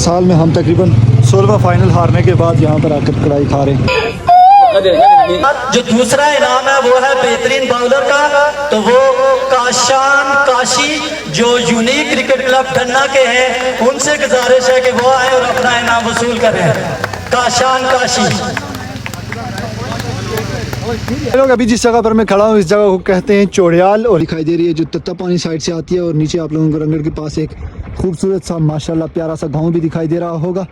साल में हम तकरीबन 16वां फाइनल हारने के बाद यहाँ पर आकर कड़ाई खा रहे हैं। जो दूसरा इनाम है वो है बेहतरीन बाउलर का, तो वो काशान काशी जो यूनिक क्रिकेट क्लब धन्ना के हैं, उनसे गुजारिश है कि वो आए और अपना इनाम वसूल करें। काशान काशी। लोग अभी जिस जगह पर मैं खड़ा हूँ इस जगह को कहते हैं चोड़ियाल और दिखाई दे रही है जो तत्ता पानी साइड से आती है, और नीचे आप लोगों को रंगड़ के पास एक खूबसूरत सा माशाल्लाह प्यारा सा गांव भी दिखाई दे रहा होगा।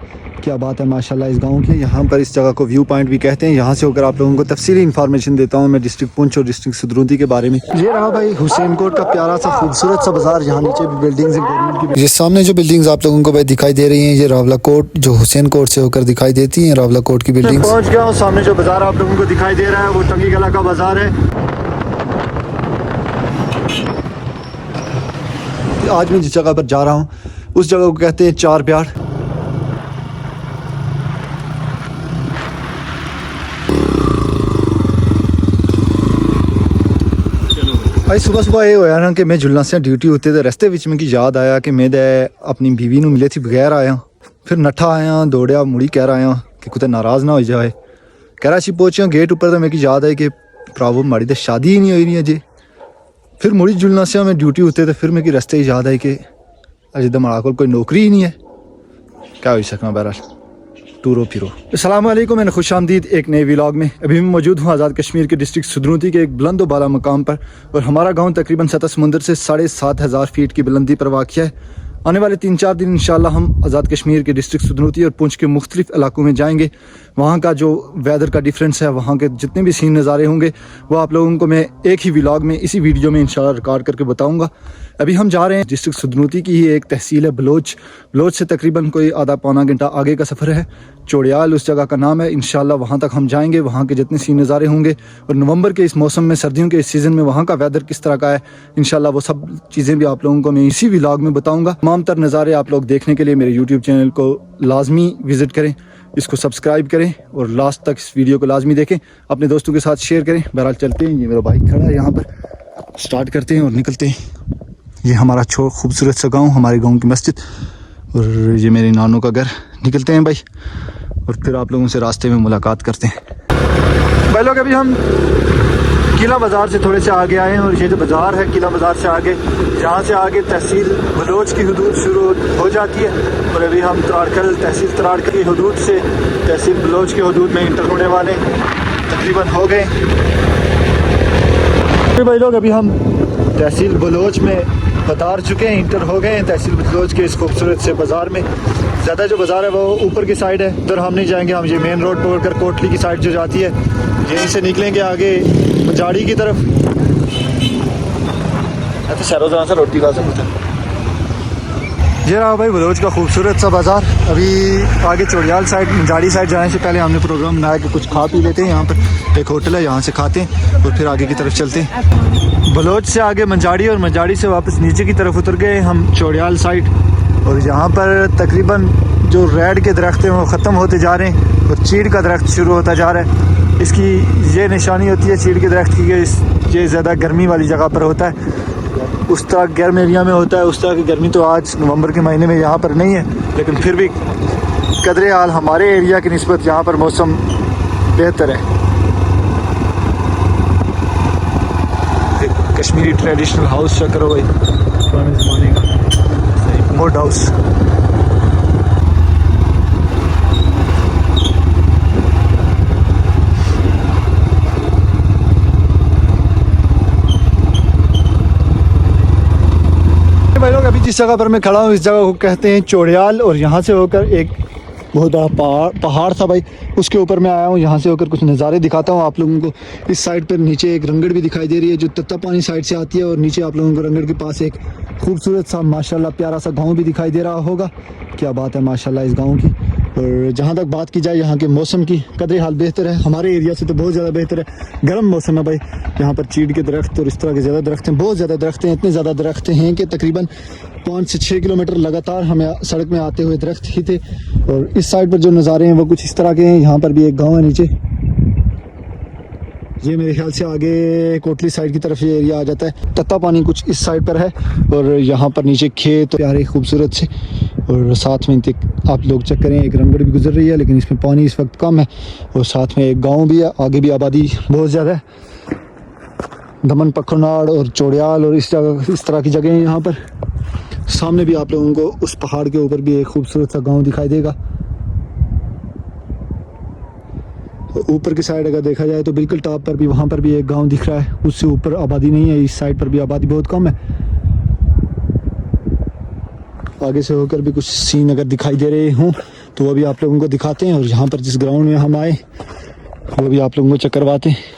क्या बात है माशाल्लाह इस गांव की। यहाँ पर इस जगह को व्यू पॉइंट भी कहते हैं। यहाँ से होकर आप लोगों को तफसीली इन्फॉर्मेशन देता हूँ मैं डिस्ट्रिक्ट पुंछ और डिस्ट्रिक्ट सदरूंदी के बारे में। ये रहा भाई हुसैन कोट का प्यारा सा खूबसूरत सा बाजार। यहाँ नीचे भी बिल्डिंग्स गवर्नमेंट की। ये सामने जो बिल्डिंग्स आप लोगों को भाई दिखाई दे रही हैं ये रावला कोट जो हुसैन कोट से होकर दिखाई देती है, रावला कोट की बिल्डिंग। पहुँच गया हूँ, सामने जो बाजार आप लोगों को दिखाई दे रहा है वो टंगी गला का बाजार है। आज मैं जिस जगह पर जा रहा हूँ उस जगह को कहते हैं चार ब्याड़। भाई सुबह सुबह ये होया ना कि मैं जुलना से ड्यूटी होते थे, रस्ते विच में की याद आया कि मैं अपनी बीवी नूं मिले थी बगैर आया, फिर नट्ठा आया दौड़िया मुड़ी कह रहा आया कि कुछ नाराज़ ना हो जाए। कराची पहुंचे गेट ऊपर तो मेरी याद आई कि भरावो माड़ी तो शादी ही नहीं हुई नहीं अजे। फिर मुड़ी जुलना से मैं ड्यूटी होते थे, फिर मेरी रस्ते ही याद आई कि अजे तो हमारा कोई नौकरी ही नहीं है, क्या हो सकना। बहरहाल टूरो फिरो। अस्सलाम वालेकुम, मैं खुश आमदीद एक नए व्लॉग में। अभी मैं मौजूद हूँ आज़ाद कश्मीर के डिस्ट्रिक्ट सदरूंदी के एक बुलंद बाला मकाम पर, और हमारा गांव तकरीबन सतह समुंदर से 7,500 फीट की बुलंदी पर वाक़ है। आने वाले 3-4 दिन इंशाल्लाह हम आज़ाद कश्मीर के डिस्ट्रिक्ट सदरूंदी और पुंछ के मुख्तलिफ इलाकों में जाएंगे। वहाँ का जो वेदर का डिफरेंस है, वहाँ के जितने भी सीन नज़ारे होंगे वो आप लोगों को मैं एक ही व्लॉग में इसी वीडियो में इंशाल्लाह रिकॉर्ड करके बताऊँगा। अभी हम जा रहे हैं डिस्ट्रिक्ट सदरूंदी की ही एक तहसील है बलोच। बलोच से तकरीबन कोई आधा पौना घंटा आगे का सफ़र है। चोड़ियाल उस जगह का नाम है। इंशाल्लाह वहाँ तक हम जाएंगे, वहाँ के जितने सीन नज़ारे होंगे, और नवंबर के इस मौसम में, सर्दियों के इस सीज़न में वहाँ का वेदर किस तरह का है, इंशाल्लाह वो सब चीज़ें भी आप लोगों को मैं इसी व्लॉग में बताऊँगा। तमाम तर नज़ारे आप लोग देखने के लिए मेरे यूट्यूब चैनल को लाजमी विज़िट करें, इसको सब्सक्राइब करें और लास्ट तक इस वीडियो को लाजमी देखें, अपने दोस्तों के साथ शेयर करें। बहरहाल चलते हैं, ये मेरा बाइक खड़ा है यहाँ पर, स्टार्ट करते हैं और निकलते हैं। ये हमारा खूबसूरत सा गाँव, हमारे गाँव की मस्जिद, और ये मेरे नानों का घर। निकलते हैं भाई और फिर आप लोगों से रास्ते में मुलाकात करते हैं। भाई लोग अभी हम किला बाज़ार से थोड़े से आगे आए हैं, और ये जो बाज़ार है किला बाज़ार से आगे, जहाँ से आगे तहसील बलोच की हदूद शुरू हो जाती है, और अभी हम त्राड़कल तहसील त्राड़कल की हदूद से तहसील बलोच की हदूद में इंटर होने वाले तकरीबन हो गए। भाई लोग अभी हम तहसील बलोच में पधार चुके हैं, इंटर हो गए हैं तहसील बलोच के इस खूबसूरत से बाज़ार में। ज़्यादा जो बाज़ार है वो ऊपर की साइड है, उधर हम नहीं जाएंगे, हम ये मेन रोड पकड़कर कोटली की साइड जो जाती है यहीं से निकलेंगे आगे मंजाड़ी की तरफ। अच्छा शहरों से रोटी खा सकते। ये रहा भाई बलोच का खूबसूरत सा बाज़ार। अभी आगे चोड़ियाल साइड मंजाड़ी साइड जाने से पहले हमने प्रोग्राम बनाया कि कुछ खा पी लेते हैं। यहाँ पर एक होटल है, यहाँ से खाते हैं और फिर आगे की तरफ चलते हैं। बलोच से आगे मंजाड़ी और मंजाड़ी से वापस नीचे की तरफ उतर गए हम चोड़ियाल साइड, और यहाँ पर तकरीबन जो रेड के दरख्त हैं वो ख़त्म होते जा रहे हैं और चीड़ का दरख्त शुरू होता जा रहा है। इसकी ये निशानी होती है चीड़ के दरख्त की कि ये ज़्यादा गर्मी वाली जगह पर होता है, उस तरह गर्म एरिया में होता है। उस तरह की गर्मी तो आज नवंबर के महीने में यहाँ पर नहीं है, लेकिन फिर भी कदरे हाल हमारे एरिया की निस्बत यहाँ पर मौसम बेहतर है। कश्मीरी ट्रेडिशनल हाउस चेक करो भाई, पुराने ज़माने का वुड हाउस। भाई लोग अभी जिस जगह पर मैं खड़ा हूँ इस जगह को कहते हैं चोड़ियाल, और यहाँ से होकर एक बहुत बड़ा पहाड़ था भाई, उसके ऊपर मैं आया हूँ। यहाँ से होकर कुछ नज़ारे दिखाता हूँ आप लोगों को। इस साइड पर नीचे एक रंगड़ भी दिखाई दे रही है जो तत्ता पानी साइड से आती है, और नीचे आप लोगों को रंगड़ के पास एक खूबसूरत सा माशाल्लाह प्यारा सा गांव भी दिखाई दे रहा होगा। क्या बात है माशाल्लाह इस गांव की। और जहाँ तक बात की जाए यहाँ के मौसम की, कदरे हाल बेहतर है, हमारे एरिया से तो बहुत ज़्यादा बेहतर है। गर्म मौसम है भाई, यहाँ पर चीड़ के दरख्त और इस तरह के ज़्यादा दरख्त हैं, बहुत ज़्यादा दरख्त हैं। इतने ज़्यादा दरख्त हैं कि तकरीबन 5 से 6 किलोमीटर लगातार हमें सड़क में आते हुए दरख्त ही थे। और इस साइड पर जो नज़ारे हैं वो कुछ इस तरह के हैं। यहाँ पर भी एक गाँव है नीचे, ये मेरे ख्याल से आगे कोटली साइड की तरफ ये एरिया आ जाता है। तत्ता पानी कुछ इस साइड पर है, और यहाँ पर नीचे खेत प्यारे खूबसूरत से। और साथ में आप लोग चेक करें, एक रंगड़ भी गुजर रही है, लेकिन इसमें पानी इस वक्त कम है। और साथ में एक गांव भी है, आगे भी आबादी बहुत ज़्यादा है। दमन पखनाड़ और चौड़ियाल और इस तरह की जगह हैं यहाँ पर। सामने भी आप लोगों को उस पहाड़ के ऊपर भी एक खूबसूरत सा गांव दिखाई देगा। ऊपर की साइड अगर देखा जाए तो बिल्कुल टॉप पर भी वहाँ पर भी एक गांव दिख रहा है, उससे ऊपर आबादी नहीं है। इस साइड पर भी आबादी बहुत कम है। आगे से होकर भी कुछ सीन अगर दिखाई दे रहे हों तो वो भी आप लोगों को दिखाते हैं। और यहाँ पर जिस ग्राउंड में हम आए वो भी आप लोगों को चेक करवाते हैं।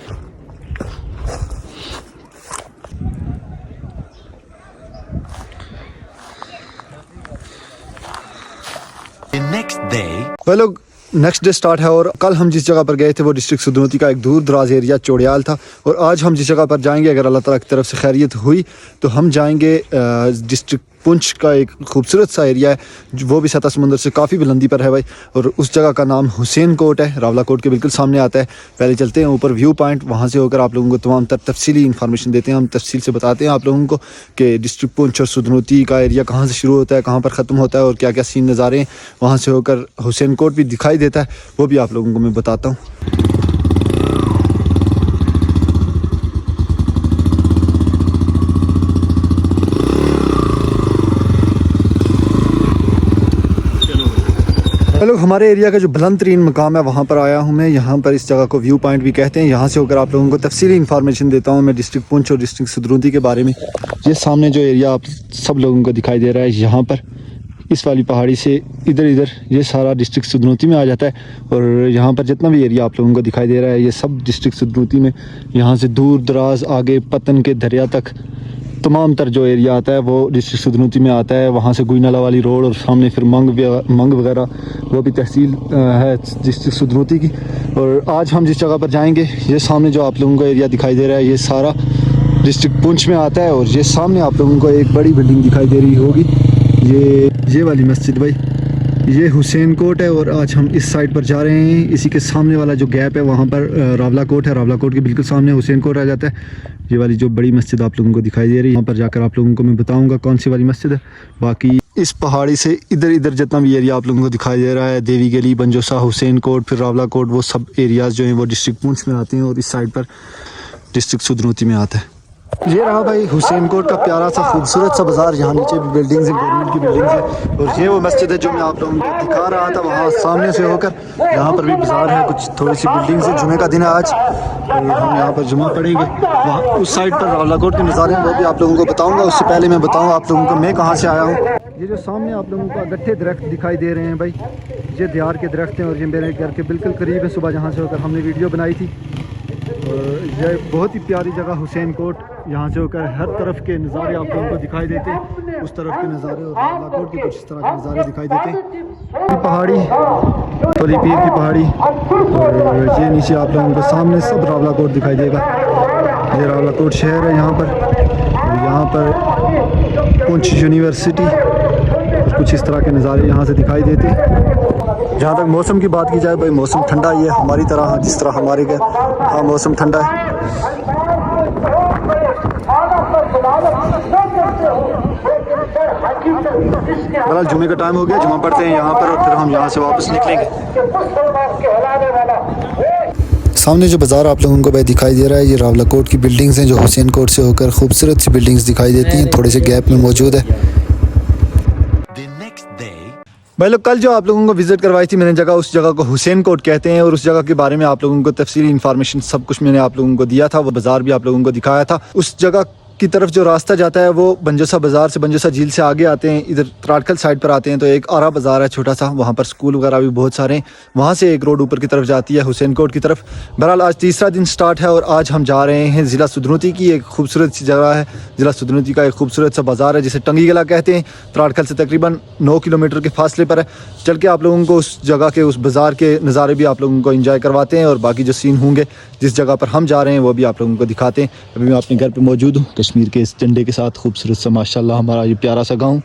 लोग नेक्स्ट डे स्टार्ट है और कल हम जिस जगह पर गए थे वो डिस्ट्रिक्ट सुधनोती का एक दूर दराज एरिया चौड़ियाल था। और आज हम जिस जगह पर जाएंगे, अगर अल्लाह ताला की तरफ से खैरियत हुई तो हम जाएंगे डिस्ट्रिक्ट पुंछ का एक खूबसूरत सा एरिया है, वो भी सतह समुंदर से काफ़ी बुलंदी पर है भाई। और उस जगह का नाम हुसैन कोट है, रावला कोट के बिल्कुल सामने आता है। पहले चलते हैं ऊपर व्यू पॉइंट, वहाँ से होकर आप लोगों को तमाम तफसीली इन्फॉर्मेशन देते हैं। हम तफसील से बताते हैं आप लोगों को कि डिस्ट्रिक्ट पुंछ और सुधनोती का एरिया कहाँ से शुरू होता है, कहाँ पर ख़त्म होता है और क्या क्या सीन नज़ारे हैं। वहाँ से होकर हुसैन कोट भी दिखाई देता है, वो भी आप लोगों को मैं बताता हूँ। हेलो, हमारे एरिया का जो बुलंद तरीन मकाम है वहाँ पर आया हूँ मैं। यहाँ पर इस जगह को व्यू पॉइंट भी कहते हैं। यहाँ से होकर आप लोगों को तफसीली इन्फॉर्मेशन देता हूँ मैं डिस्ट्रिक्ट पुंछ और डिस्ट्रिक्ट सुधनोती के बारे में। ये सामने जो एरिया आप सब लोगों को दिखाई दे रहा है, यहाँ पर इस वाली पहाड़ी से इधर ये सारा डिस्ट्रिक्ट सुधनोती में आ जाता है। और यहाँ पर जितना भी एरिया आप लोगों को दिखाई दे रहा है ये सब डिस्ट्रिक्ट सुधनोती में, यहाँ से दूर दराज आगे पतन के दरिया तक तमाम तर जो एरिया आता है वो डिस्ट्रिक्ट सुधनोती में आता है। वहाँ से गुईनाला वाली रोड और सामने फिर मंग वगैरह वो भी तहसील है डिस्ट्रिक्ट सुधनोती की। और आज हम जिस जगह पर जाएंगे, ये सामने जो आप लोगों को एरिया दिखाई दे रहा है ये सारा डिस्ट्रिक्ट पुंछ में आता है। और ये सामने आप लोगों को एक बड़ी बिल्डिंग दिखाई दे रही होगी, ये वाली मस्जिद भाई, ये हुसैन कोट है। और आज हम इस साइड पर जा रहे हैं। इसी के सामने वाला जो गैप है वहाँ पर रावला कोट है, रावला कोट के बिल्कुल सामने हुसैन कोट आ जाता है। ये वाली जो बड़ी मस्जिद आप लोगों को दिखाई दे रही है, यहाँ पर जाकर आप लोगों को मैं बताऊंगा कौन सी वाली मस्जिद है। बाकी इस पहाड़ी से इधर जितना भी एरिया आप लोगों को दिखाई दे रहा है, देवी गली, बंजोसा, हुसैन कोट, फिर रावला कोट, वो सब एरियाज़ जो हैं वो डिस्ट्रिक्ट पुंछ में आते हैं और इस साइड पर डिस्ट्रिक्ट सुधनोती में आता है। ये रहा भाई हुसैन कोट का प्यारा सा खूबसूरत सा बाजार। यहाँ नीचे भी बिल्डिंग्स हैं, गवर्नमेंट की बिल्डिंग्स है। और ये वो मस्जिद है जो मैं आप लोगों को दिखा रहा था, वहाँ सामने से होकर यहाँ पर भी बाजार है, कुछ थोड़ी सी बिल्डिंग्स है। जुमे का दिन है आज, तो हम यहाँ पर जुमा पढ़ेंगे। वहाँ उस साइड पर रावला कोट के नज़ारे हैं, वो भी आप लोगों को बताऊँगा। उससे पहले मैं बताऊँ आप लोगों को मैं कहाँ से आया हूँ। ये जो सामने आप लोगों को अगट्ठे दरख्त दिखाई दे रहे हैं भाई, ये दियार के दरख्त हैं और ये मेरे घर के बिल्कुल करीब है। सुबह जहाँ से होकर हमने वीडियो बनाई थी। और यह बहुत ही प्यारी जगह हुसैन कोट, यहाँ से होकर हर तरफ के नज़ारे आप लोगों को दिखाई देते हैं। उस तरफ के नज़ारे और रावला कोट के कुछ इस तरह के नज़ारे दिखाई देते हैं। पहाड़ी पली पीर की पहाड़ी, और ये नीचे आप लोगों को सामने सब रावला कोट दिखाई देगा। ये रावला कोट शहर है यहाँ पर। और यहाँ पर पुंछ यूनिवर्सिटी, कुछ इस तरह के नज़ारे यहाँ से दिखाई देते हैं। जहाँ तक मौसम की बात की जाए भाई, मौसम ठंडा ही है हमारी तरह, जिस तरह हमारे के हाँ मौसम ठंडा है। बहरहाल जुमे का टाइम हो गया, जुमा पढ़ते हैं यहाँ पर और फिर हम यहाँ से वापस निकलेंगे। सामने जो बाज़ार आप लोगों को भाई दिखाई दे रहा है, ये रावला कोट की बिल्डिंग्स हैं जो हुसैन कोट से होकर खूबसूरत सी बिल्डिंग्स दिखाई देती हैं, थोड़े से गैप में मौजूद है। भाई लोग, कल जो आप लोगों को विज़िट करवाई थी मैंने जगह, उस जगह को हुसैन कोट कहते हैं। और उस जगह के बारे में आप लोगों को तफसीली इन्फॉर्मेशन सब कुछ मैंने आप लोगों को दिया था। वो बाज़ार भी आप लोगों को दिखाया था। उस जगह की तरफ जो रास्ता जाता है वो बंजोसा बाज़ार से, बंजोसा झील से आगे आते हैं, इधर त्राटकल साइड पर आते हैं तो एक आरा बाज़ार है छोटा सा, वहाँ पर स्कूल वगैरह भी बहुत सारे हैं। वहाँ से एक रोड ऊपर की तरफ जाती है हुसैन कोट की तरफ। बहरहाल आज तीसरा दिन स्टार्ट है और आज हम जा रहे हैं ज़िला सुधनोती की एक खूबसूरत सी जगह है। ज़िला सुधनोती का एक खूबसूरत सा बाज़ार है जिसे टंगी गला कहते हैं। त्राटकल से तकरीबन 9 किलोमीटर के फासले पर है। चल के आप लोगों को उस जगह के, उस बाज़ार के नज़ारे भी आप लोगों को एंजॉय करवाते हैं और बाकी जो सीन होंगे जिस जगह पर हम जा रहे हैं वो भी आप लोगों को दिखाते हैं। अभी मैं अपने घर पे मौजूद हूँ, कश्मीर के इस झंडे के साथ, खूबसूरत सा माशाल्लाह हमारा ये प्यारा सा गाँव।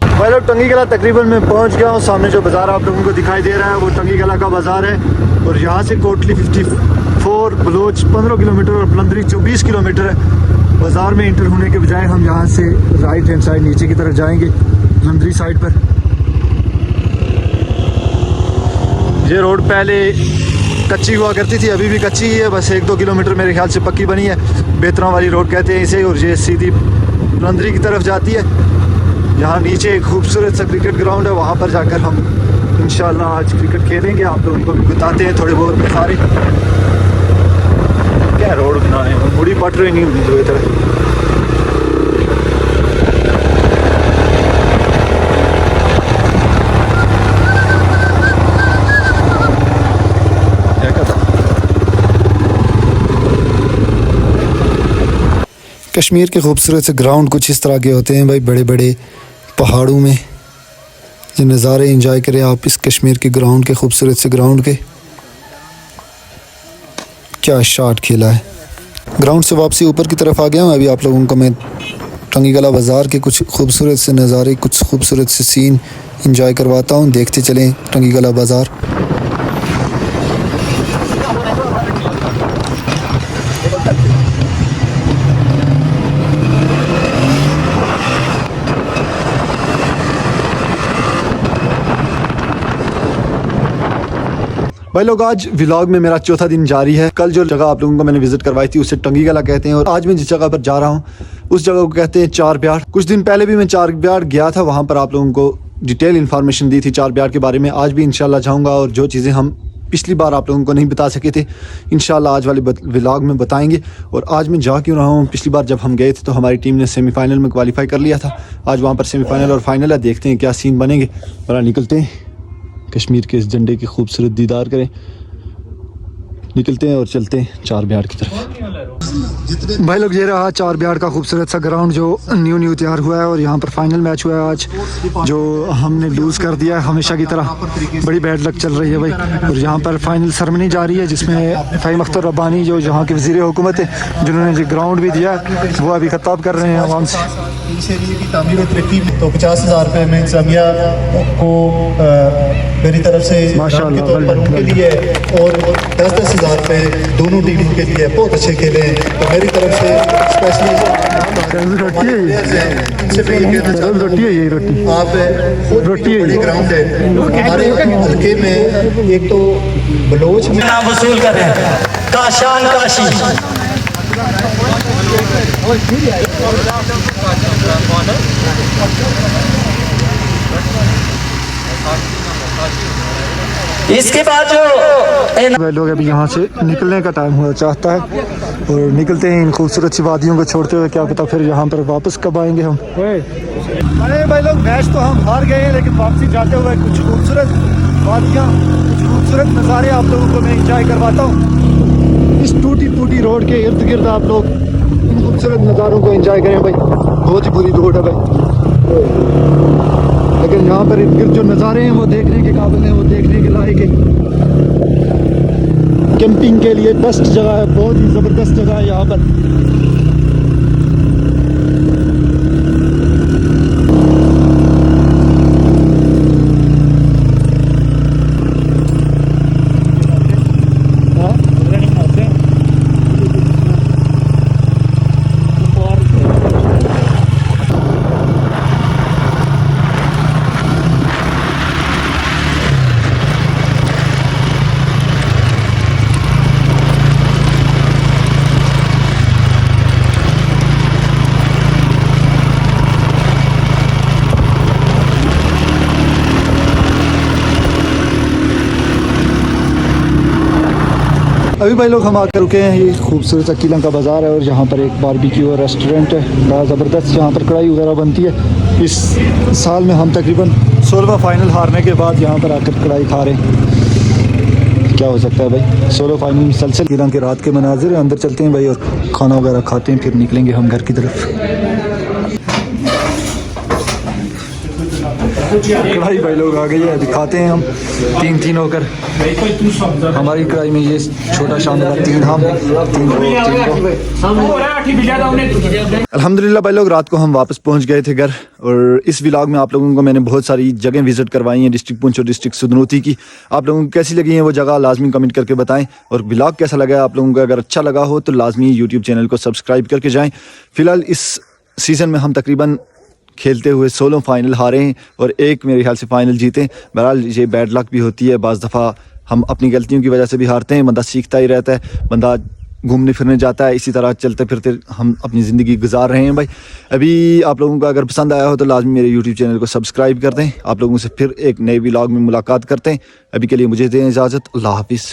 भाई लोग, टंगी गला तकरीबन मैं पहुँच गया हूँ। सामने जो बाज़ार आप लोगों को दिखाई दे रहा है वो टंगी गला का बाज़ार है। और यहाँ से कोटली 54, बलोच 15 किलोमीटर और बुलंदरी 24 किलोमीटर है। बाज़ार में इंटर होने के बजाय हम यहाँ से राइट हैंड साइड नीचे की तरफ जाएंगे, लंदरी साइड पर। ये रोड पहले कच्ची हुआ करती थी, अभी भी कच्ची ही है, बस 1-2 किलोमीटर मेरे ख्याल से पक्की बनी है। बेतरा वाली रोड कहते हैं इसे, और ये सीधी लंदरी की तरफ जाती है। यहाँ नीचे एक खूबसूरत सा क्रिकेट ग्राउंड है, वहाँ पर जाकर हम इंशाल्लाह आज क्रिकेट खेलेंगे। आप लोगों को भी बताते हैं थोड़े बहुत सारे क्या रोड बनाए हैं, बड़ी पट रही नहीं होनी जो इधर। कश्मीर के खूबसूरत से ग्राउंड कुछ इस तरह के होते हैं भाई, बड़े बड़े पहाड़ों में। ये नज़ारे एंजॉय करें आप इस कश्मीर के ग्राउंड के, खूबसूरत से ग्राउंड के। क्या शॉट खेला है। ग्राउंड से वापसी ऊपर की तरफ आ गया हूँ। अभी आप लोगों को मैं टंगीगला बाज़ार के कुछ खूबसूरत से नज़ारे, कुछ खूबसूरत से सीन एंजॉय करवाता हूँ। देखते चलें टंगीगला बाज़ार। भाई लोग, आज व्लॉग में मेरा चौथा दिन जारी है। कल जो जगह आप लोगों को मैंने विजिट करवाई थी उसे टंगीगला कहते हैं, और आज मैं जिस जगह पर जा रहा हूँ उस जगह को कहते हैं चार ब्याड़। कुछ दिन पहले भी मैं चार ब्याड़ गया था, वहाँ पर आप लोगों को डिटेल इन्फॉर्मेशन दी थी चार ब्याड़ के बारे में। आज भी इंशाल्लाह जाऊँगा, और जो चीज़ें हम पिछली बार आप लोगों को नहीं बता सके थे इंशाल्लाह आज वाले व्लॉग में बताएंगे। और आज मैं जा क्यों रहा हूँ, पिछली बार जब हम गए थे तो हमारी टीम ने सेमीफाइनल में क्वालिफाई कर लिया था। आज वहाँ पर सेमीफाइनल और फाइनल है, देखते हैं क्या सीन बनेंगे। और निकलते हैं, कश्मीर के इस झंडे की खूबसूरत दीदार करें। निकलते हैं और चलते हैं चार ब्याड़ की तरफ। भाई लोग, ये रहा चार ब्याड़ का खूबसूरत सा ग्राउंड जो न्यू तैयार हुआ है, और यहाँ पर फाइनल मैच हुआ है आज, जो हमने लूज़ कर दिया है हमेशा की तरह। बड़ी बैड लक चल रही है भाई। और यहाँ पर फाइनल सेरेमनी जारी है, जिसमें फ़हीम अख्तर रब्बानी जो यहाँ के वज़ीर हुकूमत है, जिन्होंने जो ग्राउंड भी दिया है, वो अभी खिताब कर रहे हैं आवाम से। की तामीर और तरक्की में तो 50,000 रुपये में इंतजामिया को मेरी तरफ से माशाअल्लाह के तौर पर उनके लिए, और 10-10 हज़ार रुपये दोनों टीमों के लिए। बहुत अच्छे खेले हैं, तो मेरी तरफ से स्पेशली रोटी है यही रोटी आप रोटी बड़ी ग्राउंड है हमारे हल्के में। एक तो बलोच में नाम वसूल कर रहे हैं काशान काशी। इसके बाद जो लोग अभी यहाँ से निकलने का टाइम हुआ चाहता है, और निकलते हैं इन खूबसूरत सी वादियों को छोड़ते हुए। क्या पता फिर यहाँ पर वापस कब आएंगे हम। अरे भाई लोग, मैच तो हम हार गए हैं, लेकिन वापसी जाते हुए कुछ खूबसूरत वादियाँ, कुछ खूबसूरत नज़ारे आप लोगों को मैं इंजॉय करवाता हूँ। इस टूटी रोड के इर्द गिर्द आप लोग इन खूबसूरत नज़ारों को एंजॉय करें भाई। बहुत ही बुरी रोड है भाई, लेकिन यहाँ पर इर्द गिर्द जो नज़ारे हैं वो देखने के काबिल हैं, वो देखने के लायक है। कैंपिंग के लिए बेस्ट जगह है, बहुत ही ज़बरदस्त जगह है यहाँ पर। अभी भाई लोग हम आकर रुके हैं, ये खूबसूरत अकीलम का बाज़ार है, और यहाँ पर एक बारबेक्यू और रेस्टोरेंट है बड़ा ज़बरदस्त, यहाँ पर कढ़ाई वगैरह बनती है। इस साल में हम तकरीबन 16वां फाइनल हारने के बाद यहाँ पर आकर कढ़ाई खा रहे हैं। क्या हो सकता है भाई, 16 फाइनल मुसलसल। ईरान के रात के मनाजिर हैं। अंदर चलते हैं भाई और खाना वगैरह खाते हैं, फिर निकलेंगे हम घर की तरफ। कढ़ाई भाई लोग आ गई है, दिखाते हैं हम तीन होकर। हमारी कढ़ाई में ये छोटा शानदार 3 हम 3 अल्हम्दुलिल्लाह भाई लोग, रात को हम वापस पहुंच गए थे घर। और इस व्लॉग में आप लोगों को मैंने बहुत सारी जगह विजिट करवाई हैं डिस्ट्रिक्ट पुंछ और डिस्ट्रिक्ट सुधनोती की। आप लोगों को कैसी लगी है वो जगह लाजमी कमेंट करके बताएं। और व्लॉग कैसा लगा आप लोगों को, अगर अच्छा लगा हो तो लाजमी यूट्यूब चैनल को सब्सक्राइब करके जाएँ। फिलहाल इस सीज़न में हम तकरीबन खेलते हुए 16 फाइनल हारे हैं और एक मेरे ख्याल से फाइनल जीते। बहरहाल ये बैड लक भी होती है, बाज़ दफ़ा हम अपनी गलतियों की वजह से भी हारते हैं। बंदा सीखता ही रहता है, बंदा घूमने फिरने जाता है, इसी तरह चलते फिरते हम अपनी ज़िंदगी गुजार रहे हैं भाई। अभी आप लोगों को अगर पसंद आया हो तो लाजमी मेरे यूट्यूब चैनल को सब्सक्राइब कर दें। आप लोगों से फिर एक नए व्लॉग में मुलाकात करते हैं। अभी के लिए मुझे दें इजाज़त। अल्लाह हाफिज़।